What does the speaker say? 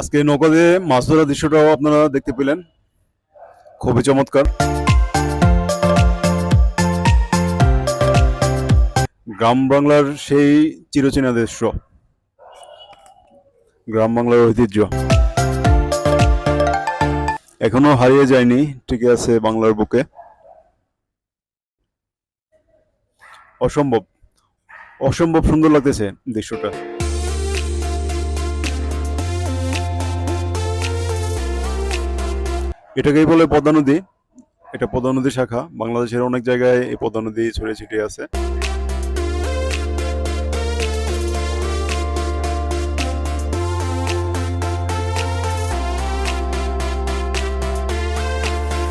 আজকে নৌকা দিয়ে মাছ ধরার দৃশ্যটাও আপনারা দেখতে পেলেন, খুবই চমৎকার। গ্রাম বাংলার সেই চিরচেনা দৃশ্য, গ্রাম বাংলার ঐতিহ্য এখনো হারিয়ে যায়নি, টিকে আছে বাংলার বুকে। অসম্ভব অসম্ভব সুন্দর লাগতেছে দৃশ্যটা। এটাকেই বলে পদ্মা নদী। এটা পদ্মা নদী শাখা, বাংলাদেশের অনেক জায়গায় এই পদ্মা নদী ছড়িয়ে ছিটিয়ে আছে।